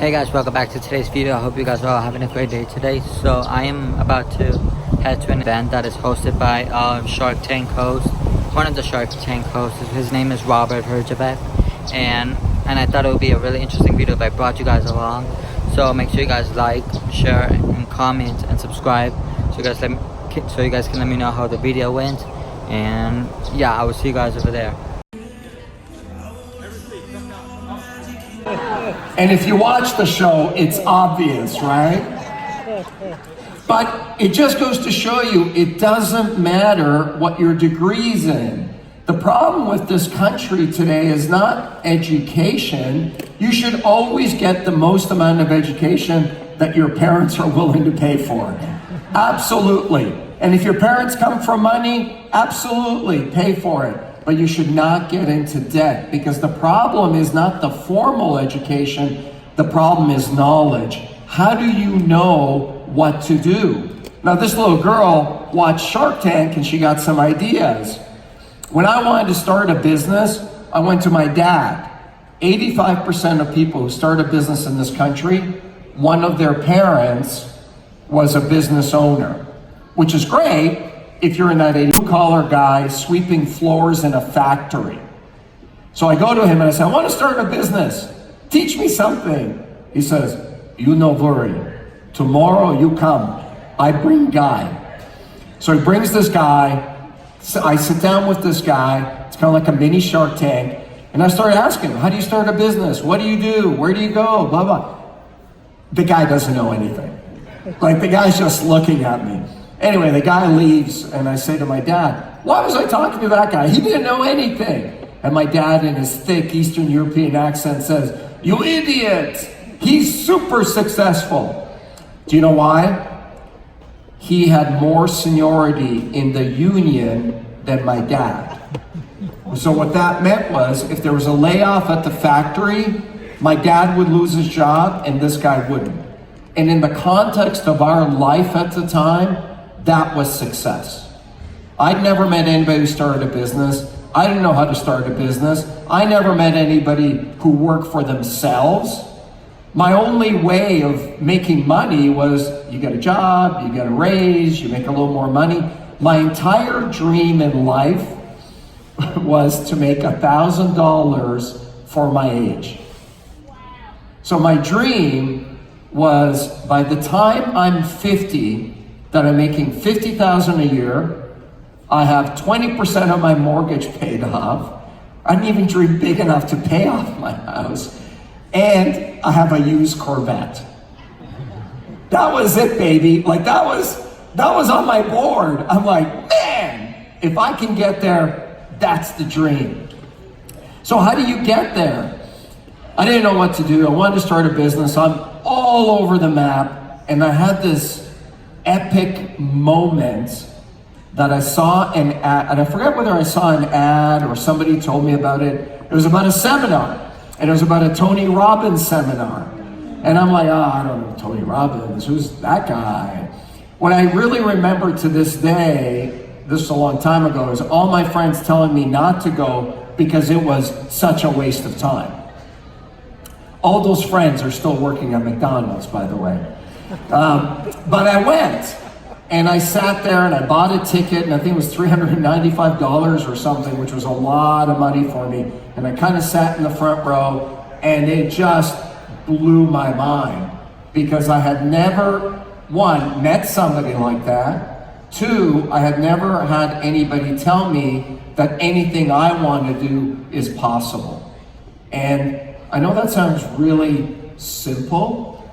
Hey guys, welcome back to today's video. I hope you guys are all having a great day today. So I am about to head to an event that is hosted by Shark Tank host. One of the Shark Tank hosts, his name is Robert Herjavec, and I thought it would be a really interesting video if I brought you guys along. So make sure you guys like, share, and comment, and subscribe, so you guys can let me know how the video went. And yeah, I will see you guys over there. And if you watch the show, it's obvious, right? But it just goes to show you, it doesn't matter what your degree's in. The problem with this country today is not education. You should always get the most amount of education that your parents are willing to pay for. Absolutely. And if your parents come from money, absolutely pay for it. But you should not get into debt, because the problem is not the formal education, the problem is knowledge. How do you know what to do? Now, this little girl watched Shark Tank and she got some ideas. When I wanted to start a business, I went to my dad. 85% of people who start a business in this country, one of their parents was a business owner, which is great if you're in that blue-collar guy sweeping floors in a factory. So I go to him and I say, I want to start a business. Teach me something. He says, you no worry. Tomorrow you come. I bring guy. So he brings this guy. So I sit down with this guy. It's kind of like a mini Shark Tank. And I started asking him, how do you start a business? What do you do? Where do you go? Blah, blah. The guy doesn't know anything. Like, the guy's just looking at me. Anyway, the guy leaves, and I say to my dad, why was I talking to that guy? He didn't know anything. And my dad, in his thick Eastern European accent, says, you idiot! He's super successful. Do you know why? He had more seniority in the union than my dad. So what that meant was, if there was a layoff at the factory, my dad would lose his job, and this guy wouldn't. And in the context of our life at the time, that was success. I'd never met anybody who started a business. I didn't know how to start a business. I never met anybody who worked for themselves. My only way of making money was, you get a job, you get a raise, you make a little more money. My entire dream in life was to make $1,000 for my age. So my dream was, by the time I'm 50, that I'm making $50,000 a year, I have 20% of my mortgage paid off, I didn't even dream big enough to pay off my house, and I have a used Corvette. That was it, baby. Like, that was on my board. I'm like, man, if I can get there, that's the dream. So how do you get there? I didn't know what to do. I wanted to start a business. I'm all over the map, and I had this epic moment that I saw an ad, and I forget whether I saw an ad or somebody told me about it. It was about a seminar, and it was about a Tony Robbins seminar. And I'm like, I don't know Tony Robbins, who's that guy? What I really remember to this day, this is a long time ago, is all my friends telling me not to go because it was such a waste of time. All those friends are still working at McDonald's, by the way. But I went, and I sat there, and I bought a ticket, and I think it was $395 or something, which was a lot of money for me. And I kind of sat in the front row, and it just blew my mind, because I had never, one, met somebody like that. Two, I had never had anybody tell me that anything I want to do is possible. And I know that sounds really simple,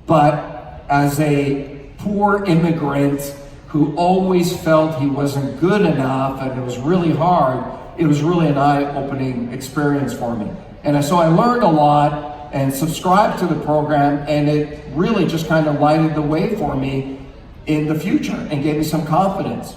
but as a poor immigrant who always felt he wasn't good enough and it was really hard, it was really an eye-opening experience for me. And so I learned a lot and subscribed to the program, and it really just kind of lighted the way for me in the future and gave me some confidence.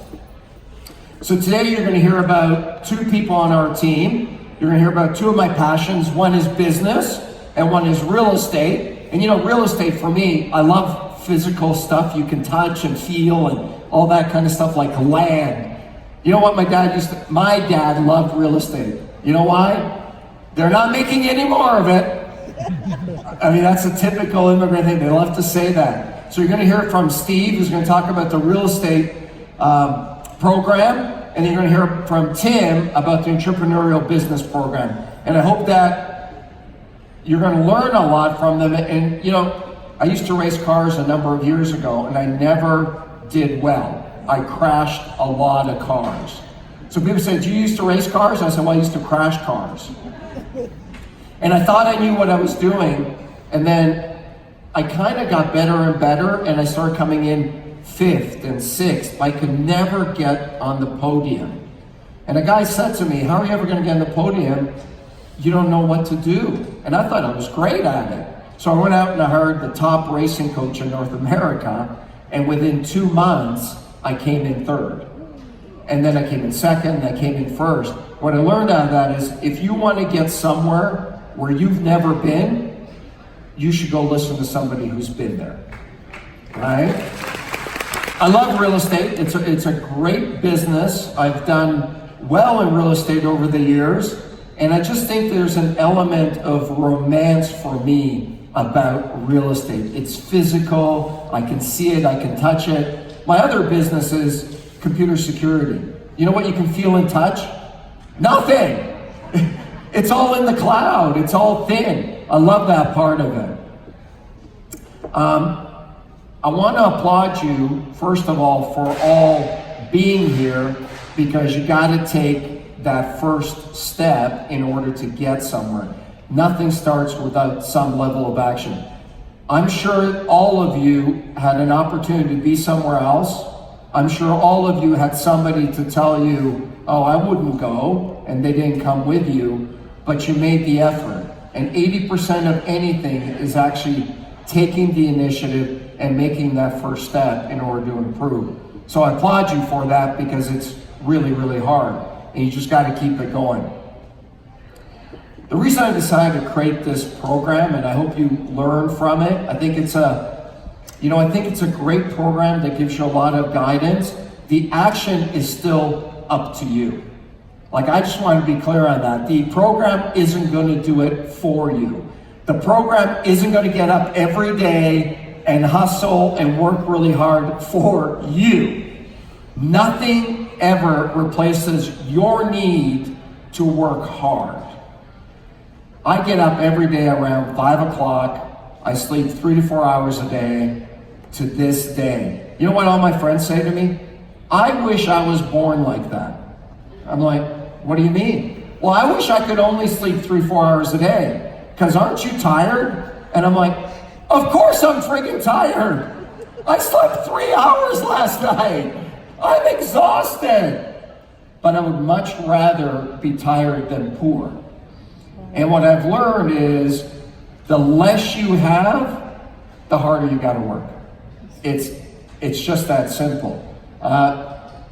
So today you're going to hear about two people on our team. You're going to hear about two of my passions. One is business and one is real estate. And you know, real estate for me, I love physical stuff you can touch and feel and all that kind of stuff, like land. You know what my dad loved real estate. You know why? They're not making any more of it. I mean, that's a typical immigrant thing. They love to say that. So you're going to hear from Steve, who's going to talk about the real estate program, and you're going to hear from Tim about the entrepreneurial business program. And I hope that you're going to learn a lot from them. And, you know, I used to race cars a number of years ago, and I never did well. I crashed a lot of cars. So people say, do you used to race cars? I said, well, I used to crash cars. And I thought I knew what I was doing, and then I kind of got better and better, and I started coming in 5th and 6th. I could never get on the podium. And a guy said to me, how are you ever going to get on the podium? You don't know what to do. And I thought I was great at it. So I went out and I hired the top racing coach in North America, and within 2 months, I came in 3rd. And then I came in 2nd, and I came in 1st. What I learned out of that is, if you want to get somewhere where you've never been, you should go listen to somebody who's been there, right? I love real estate. It's a great business. I've done well in real estate over the years, and I just think there's an element of romance for me about real estate. It's physical, I can see it, I can touch it. My other business is computer security. You know what you can feel and touch? Nothing! It's all in the cloud, it's all thin. I love that part of it. I want to applaud you, first of all, for all being here, because you got to take that first step in order to get somewhere. Nothing starts without some level of action. I'm sure all of you had an opportunity to be somewhere else. I'm sure all of you had somebody to tell you, oh, I wouldn't go, and they didn't come with you, but you made the effort. And 80% of anything is actually taking the initiative and making that first step in order to improve. So I applaud you for that, because it's really, really hard, and you just got to keep it going. The reason I decided to create this program, and I hope you learn from it, I think it's a great program that gives you a lot of guidance. The action is still up to you. Like, I just want to be clear on that. The program isn't going to do it for you. The program isn't going to get up every day and hustle and work really hard for you. Nothing ever replaces your need to work hard. I get up every day around 5 o'clock. I sleep 3 to 4 hours a day to this day. You know what all my friends say to me? I wish I was born like that. I'm like, what do you mean? Well, I wish I could only sleep 3-4 hours a day, because aren't you tired? And I'm like, of course I'm freaking tired. I slept 3 hours last night. I'm exhausted. But I would much rather be tired than poor. And what I've learned is, the less you have, the harder you gotta work. It's just that simple.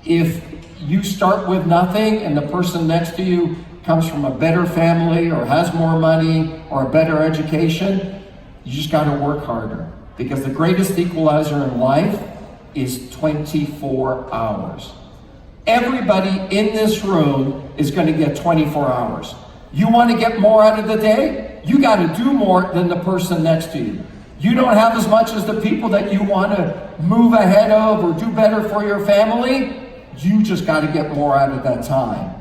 If you start with nothing and the person next to you comes from a better family or has more money or a better education, you just got to work harder, because the greatest equalizer in life is 24 hours. Everybody in this room is going to get 24 hours. You want to get more out of the day? You got to do more than the person next to you. You don't have as much as the people that you want to move ahead of or do better for your family. You just got to get more out of that time.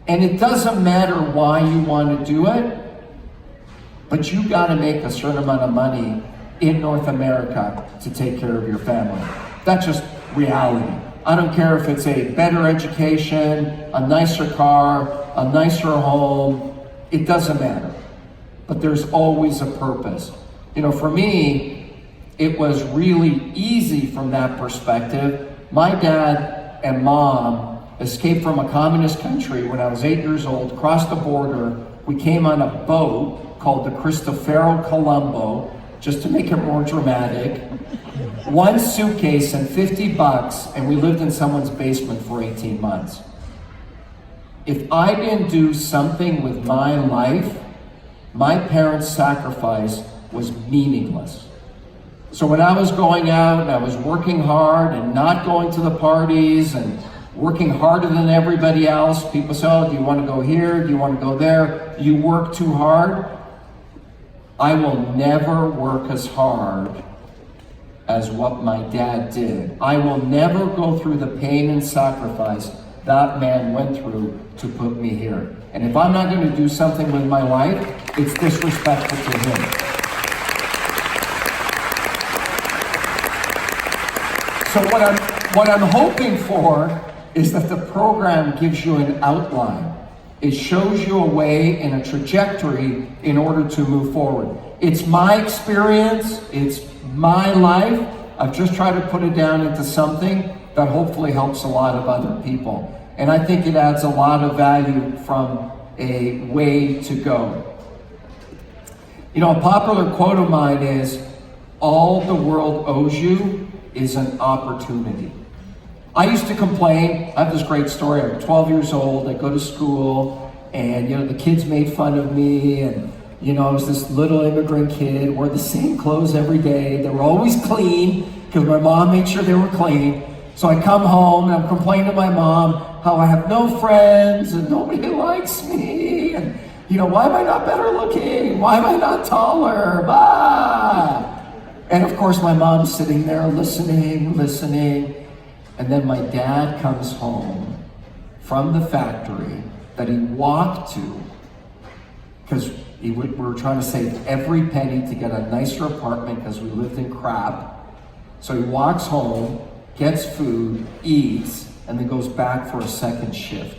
And it doesn't matter why you want to do it, but you got to make a certain amount of money in North America to take care of your family. That's just reality. I don't care if it's a better education, a nicer car, a nicer home, it doesn't matter. But there's always a purpose. You know, for me, it was really easy from that perspective. My dad and mom escaped from a communist country when I was 8 years old, crossed the border. We came on a boat called the Cristoforo Colombo, just to make it more dramatic. One suitcase and $50, and we lived in someone's basement for 18 months. If I didn't do something with my life, my parents' sacrifice was meaningless. So when I was going out and I was working hard and not going to the parties and working harder than everybody else, people say, oh, do you want to go here? Do you want to go there? You work too hard? I will never work as hard as what my dad did. I will never go through the pain and sacrifice that man went through to put me here. And if I'm not going to do something with my life, it's disrespectful to him. So what I'm hoping for is that the program gives you an outline. It shows you a way and a trajectory in order to move forward. It's my experience, it's my life. I've just tried to put it down into something that hopefully helps a lot of other people. And I think it adds a lot of value from a way to go. You know, a popular quote of mine is, all the world owes you is an opportunity. I used to complain. I have this great story. I'm 12 years old. I go to school, and the kids made fun of me, and I was this little immigrant kid, wore the same clothes every day. They were always clean because my mom made sure they were clean. So I come home and I'm complaining to my mom how I have no friends and nobody likes me, and why am I not better looking? Why am I not taller? Bah! And of course my mom's sitting there listening. And then my dad comes home from the factory that he walked to, because we were trying to save every penny to get a nicer apartment because we lived in crap. So he walks home, gets food, eats, and then goes back for a second shift.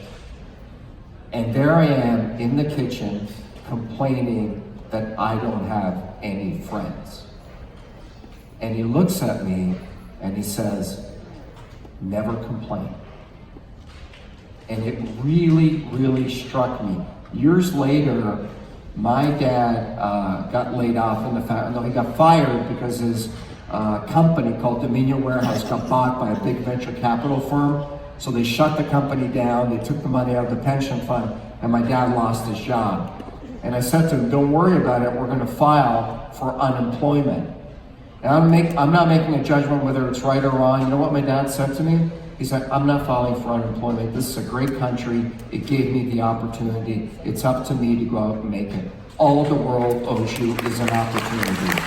And there I am in the kitchen complaining that I don't have any friends. And he looks at me and he says, never complain. And it really, really struck me. Years later, my dad got laid off in the fact, no, he got fired because his company called Dominion Warehouse got bought by a big venture capital firm. So they shut the company down, they took the money out of the pension fund, and my dad lost his job. And I said to him, don't worry about it, we're gonna file for unemployment. And I'm not making a judgment whether it's right or wrong. You know what my dad said to me? He said, I'm not filing for unemployment. This is a great country. It gave me the opportunity. It's up to me to go out and make it. All the world owes you is an opportunity.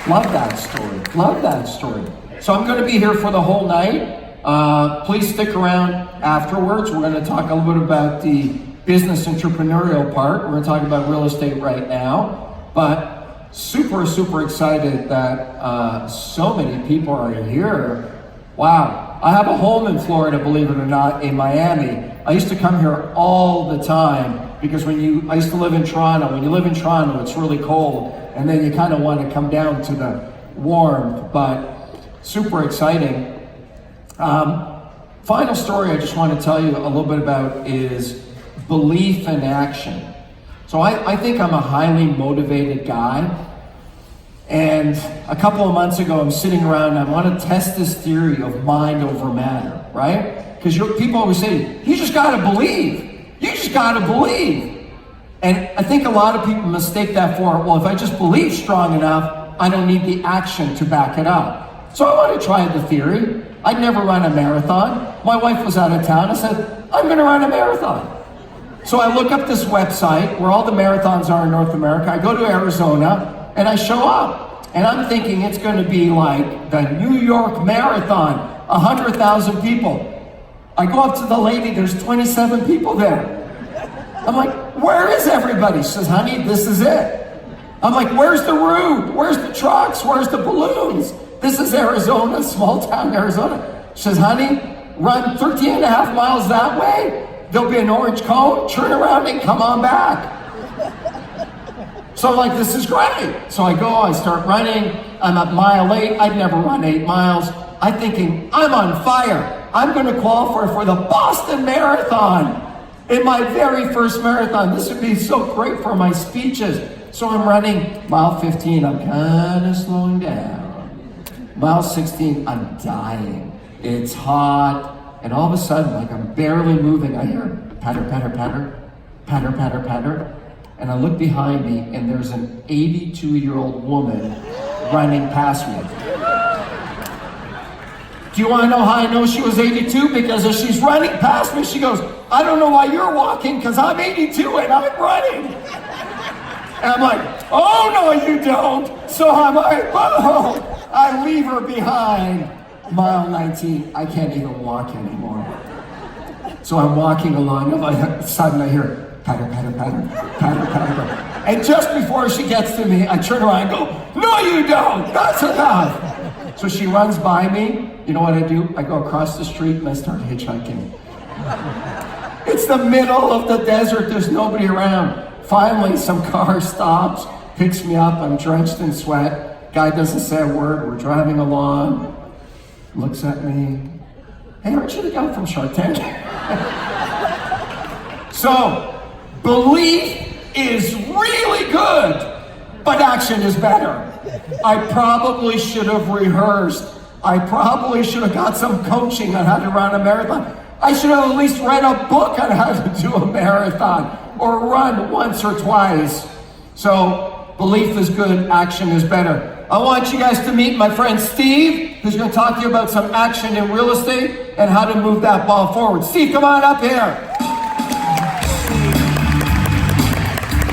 Love that story. Love that story. So I'm going to be here for the whole night. Please stick around afterwards. We're going to talk a little bit about the business entrepreneurial part. We're going to talk about real estate right now. But super, super excited that so many people are here. Wow. I have a home in Florida, believe it or not, in Miami. I used to come here all the time because I used to live in Toronto. When you live in Toronto, it's really cold. And then you kind of want to come down to the warmth, but super exciting. Final story I just want to tell you a little bit about is belief and action. So I think I'm a highly motivated guy. And a couple of months ago, I'm sitting around and I want to test this theory of mind over matter, right? Because people always say, you just got to believe. You just got to believe. And I think a lot of people mistake that for, well, if I just believe strong enough, I don't need the action to back it up. So I want to try the theory. I'd never run a marathon. My wife was out of town. I said, I'm going to run a marathon. So I look up this website where all the marathons are in North America. I go to Arizona and I show up. And I'm thinking it's going to be like the New York Marathon, 100,000 people. I go up to the lady, there's 27 people there. I'm like, where is everybody? She says, honey, this is it. I'm like, where's the route? Where's the trucks? Where's the balloons? This is Arizona, small town Arizona. She says, honey, run 13 and a half miles that way. There'll be an orange cone, turn around and come on back. So I'm like, this is great. So I go, I start running. I'm at mile 8. I'd never run 8 miles. I'm thinking, I'm on fire. I'm going to qualify for the Boston Marathon. In my very first marathon, this would be so great for my speeches. So I'm running mile 15, I'm kind of slowing down. Mile 16, I'm dying. It's hot. And all of a sudden, like I'm barely moving, I hear patter, patter, patter, patter, patter, patter. And I look behind me and there's an 82-year-old woman running past me. Do you want to know how I know she was 82? Because as she's running past me, she goes, I don't know why you're walking because I'm 82 and I'm running. And I'm like, oh, no, you don't. So I'm like, oh, I leave her behind. Mile 19, I can't even walk anymore. So I'm walking along, and all of a sudden I hear patter, patter, patter, patter, patter. And just before she gets to me, I turn around and go, no, you don't. That's enough. So she runs by me. You know what I do? I go across the street and I start hitchhiking. It's the middle of the desert. There's nobody around. Finally, some car stops, picks me up. I'm drenched in sweat. Guy doesn't say a word. We're driving along. Looks at me. Hey, aren't you the guy from Shark Tank? So, belief is really good, but action is better. I probably should have rehearsed. I probably should have got some coaching on how to run a marathon. I should have at least read a book on how to do a marathon or run once or twice. So, belief is good, action is better. I want you guys to meet my friend Steve, who's going to talk to you about some action in real estate and how to move that ball forward. Steve, come on up here.